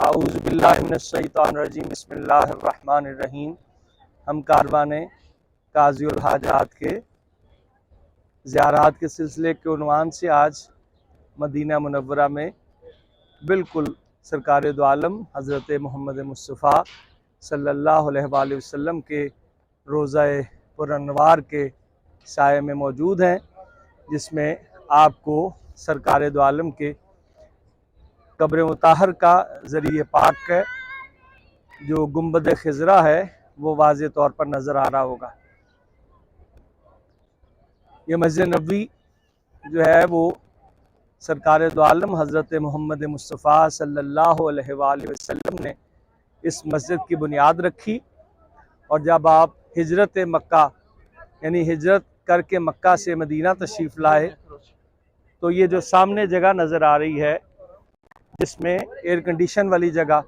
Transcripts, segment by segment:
اعوذ باللہ من الشیطان الرجیم بسم اللہ الرحمن الرحیم۔ ہم کاروان قاضی الحاجات کے زیارات کے سلسلے کے عنوان سے آج مدینہ منورہ میں بالکل سرکار دو عالم حضرت محمد مصطفیٰ صلی اللہ علیہ وآلہ وسلم کے روضہ پر انوار کے سائے میں موجود ہیں، جس میں آپ کو سرکار دو عالم کے قبر مطہر کا ذریعہ پاک ہے جو گنبد خضرا ہے وہ واضح طور پر نظر آ رہا ہوگا۔ یہ مسجد نبوی جو ہے وہ سرکار دو عالم حضرت محمد مصطفیٰ صلی اللہ علیہ وآلہ وسلم نے اس مسجد کی بنیاد رکھی، اور جب آپ ہجرت مکہ یعنی ہجرت کر کے مکہ سے مدینہ تشریف لائے تو یہ جو سامنے جگہ نظر آ رہی ہے جس میں ایئر کنڈیشن والی جگہ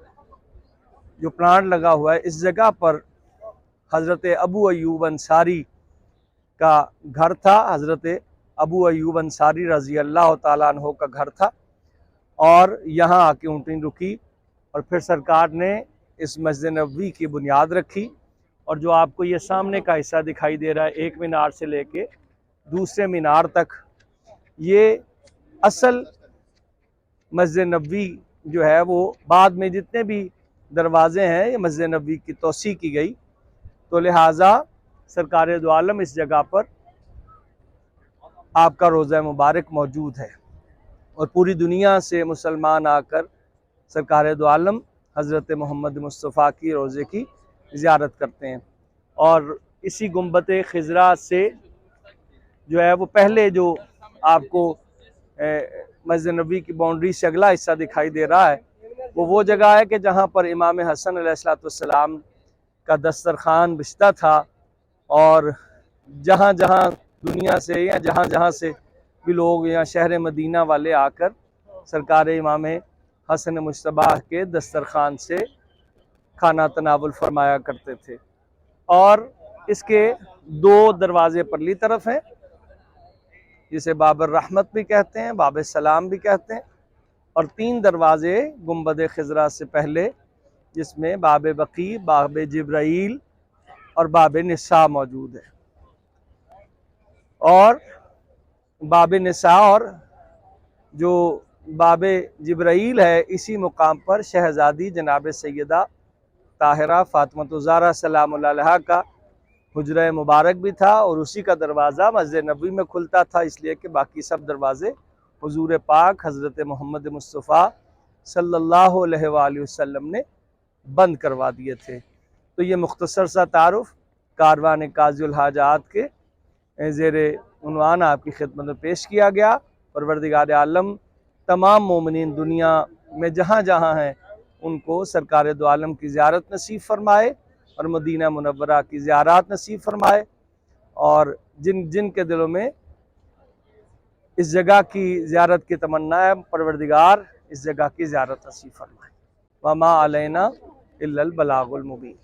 جو پلانٹ لگا ہوا ہے، اس جگہ پر حضرت ابو ایوب انصاری کا گھر تھا۔ حضرت ابو ایوب انصاری رضی اللہ تعالیٰ عنہ کا گھر تھا، اور یہاں آ کے اونٹنی رکی اور پھر سرکار نے اس مسجد نبوی کی بنیاد رکھی۔ اور جو آپ کو یہ سامنے کا حصہ دکھائی دے رہا ہے، ایک مینار سے لے کے دوسرے مینار تک، یہ اصل مسجد نبوی جو ہے وہ بعد میں جتنے بھی دروازے ہیں یہ مسجد نبوی کی توسیع کی گئی، تو لہٰذا سرکار دو عالم اس جگہ پر آپ کا روضہ مبارک موجود ہے، اور پوری دنیا سے مسلمان آ کر سرکار دو عالم حضرت محمد مصطفیٰ کی روضے کی زیارت کرتے ہیں۔ اور اسی گنبد خضرا سے جو ہے وہ پہلے جو آپ کو مسجد نبوی کی باؤنڈری سے اگلا حصہ دکھائی دے رہا ہے، وہ جگہ ہے کہ جہاں پر امام حسن علیہ السلام کا دسترخوان بچھتا تھا، اور جہاں جہاں دنیا سے یا جہاں جہاں سے بھی لوگ یا شہر مدینہ والے آ کر سرکار امام حسن مجتبی کے دسترخوان سے کھانا تناول فرمایا کرتے تھے۔ اور اس کے دو دروازے پرلی طرف ہیں، جسے باب الرحمت بھی کہتے ہیں، باب السلام بھی کہتے ہیں، اور تین دروازے گنبد خضرا سے پہلے، جس میں باب بقیع، باب جبرائیل اور باب نساء موجود ہے۔ اور باب نساء اور جو باب جبرائیل ہے، اسی مقام پر شہزادی جناب سیدہ طاہرہ فاطمہ الزہرا سلام اللہ علیہا کا حجرہ مبارک بھی تھا، اور اسی کا دروازہ مسجد نبوی میں کھلتا تھا، اس لیے کہ باقی سب دروازے حضور پاک حضرت محمد مصطفیٰ صلی اللہ علیہ وآلہ وسلم نے بند کروا دیے تھے۔ تو یہ مختصر سا تعارف کاروان قاضی الحاجات کے زیر عنوان آپ کی خدمت میں پیش کیا گیا۔ پروردگار عالم تمام مومنین دنیا میں جہاں جہاں ہیں ان کو سرکار دو عالم کی زیارت نصیب فرمائے، اور مدینہ منورہ کی زیارات نصیب فرمائے، اور جن کے دلوں میں اس جگہ کی زیارت کی تمنا ہے، پروردگار اس جگہ کی زیارت نصیب فرمائے۔ وما علینا الا البلاغ المبین۔